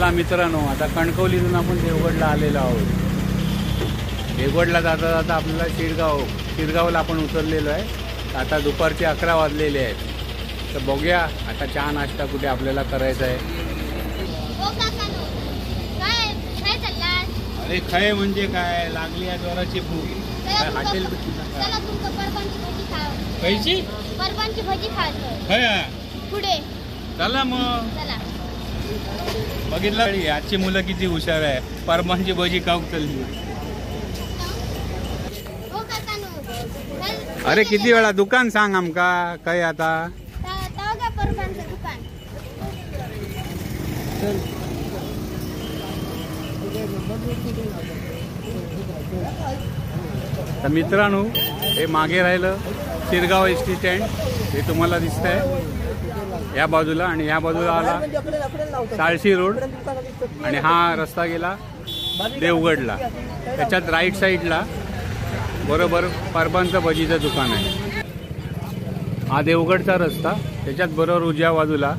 चला मित्रांनो, आता कणकवलीतून आपण देवगडला आलेलो आहोत। देवगडला जाता जाता आपल्याला शिरगावला आपण उतरलेलो आहे। आता दुपारचे 11 वाजलेले आहेत, तर बघूया आता चहा नाश्ता कुठे आपल्याला करायचा आहे। अरे खाय म्हणजे काय, लागली आहे जोराची भूक। काय हॉटेल खायची, परबांची भजी खायचं पुढे। चला मग, बघितलं आजची मुलं किती हुशार आहे, परबांची भजी खाऊ चालली। अरे किती वेळा दुकान सांग आमका काय आता। तर मित्रांनो, हे मागे राहिलं शिरगाव एसटी स्टँड, हे तुम्हाला दिसतंय या बाजूला, आणि या बाजूला आला साळशी रोड, आणि हा रस्ता गेला देवगडला। त्याच्यात राईट साईडला बरोबर परबांचं भजीचं दुकान आहे। हा देवगडचा रस्ता, त्याच्यात बरोबर उजव्या बाजूला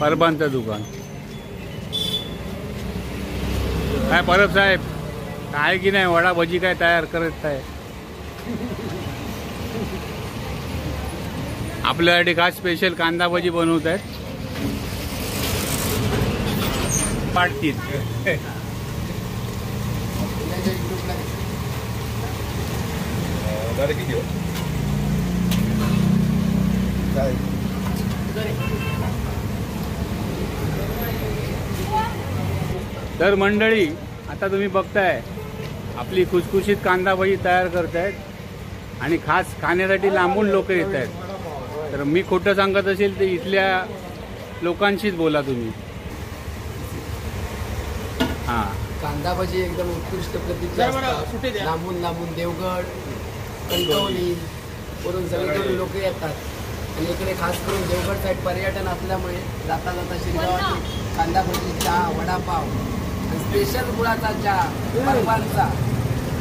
परबांचं दुकान। काय परब साहेब, काय की नाही वडा भजी काय तयार करत आहे आपल्यासाठी? खास स्पेशल कांदा भजी बनवत आहेत पाटतीत। तर मंडळी, आता तुम्ही बघताय आपली खुसखुशीत कांदा भजी तयार करतायत, आणि खास खाण्यासाठी लांबून लोक येत आहेत। तर मी खोटं सांगत असेल तर इथल्या लोकांशीच बोला तुम्ही। हा, कांदा भजी एकदम उत्कृष्ट प्रतीचे, लांबून देवगड, कणकवली वरून सगळीकडून लोक येतात, आणि इकडे खास करून देवगड साईड पर्यटन असल्यामुळे जाता जाता शिरगावाची कांदा भजी, चहा, वडापाव, स्पेशल गुळाचा चहा, परबांचा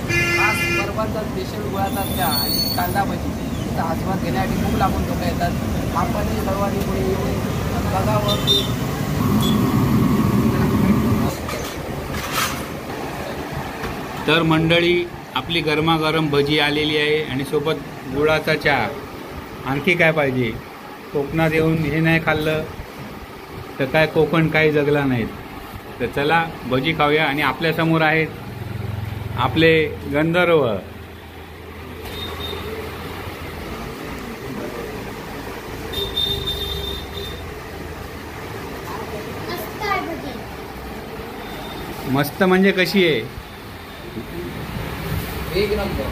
खास परबांचा स्पेशल गुळाचा चहा आणि कांदा भजी आस्वाद घेण्यासाठी खूप लांबून लोक येतात। आपणही सर्वांनी पुढे येऊन बघावं। तर मंडळी, आपली गरमागरम भजी आलेली आहे, आणि सोबत गुळाचा चहा। आणखी काय पाहिजे? कोकणात येऊन हे नाही खाल्लं तर काय कोकण काही जगला नाहीत। तर चला भजी खाऊया, आणि आपल्यासमोर आहेत आपले गंधर्व। मस्त म्हणजे कशी आहे? एक नंबर।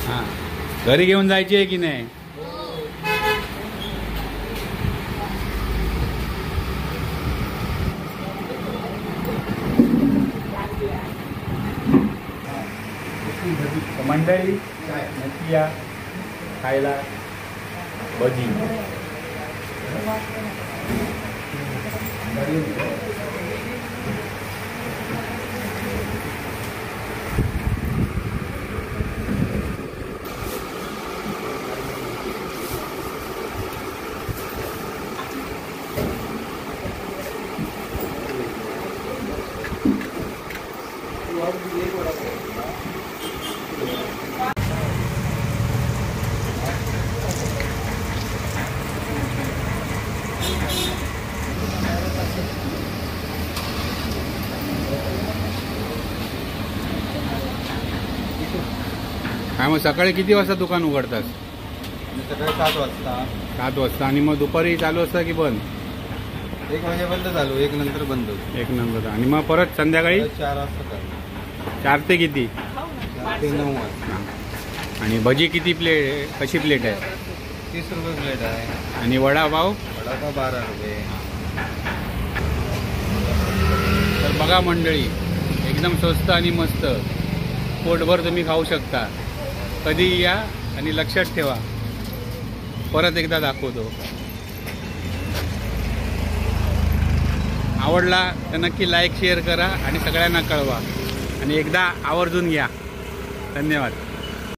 हां, घरी घेऊन जायची आहे की नाही? मंडळी नक्की या खायला भजी। काय मग सकाळी किती वाजता दुकान उघडतात? सकाळी 7 वाजता। 7 वाजता, आणि मग दुपारी चालू असतं की बंद? 1 वाजेपर्यंत चालू, 1 नंतर बंद होतं। 1 नंतर, आणि मग परत संध्याकाळी 4 वाजता चालू। 4 ते किती? 4 ते 9 वाजता। आणि भजी किती प्लेट, कशी प्लेट आहे? 30 रुपये प्लेट आहे। आणि वडापाव? वडापाव 12 रुपये। तर बघा मंडळी, एकदम स्वस्त आणि मस्त, पोटभर तुम्ही खाऊ शकता। कधी या, आणि लक्षात ठेवा, परत एकदा दाखवतो। आवडला तर नक्की लाईक शेअर करा, आणि सगळ्यांना कळवा, आणि एकदा आवर्जून घ्या। धन्यवाद।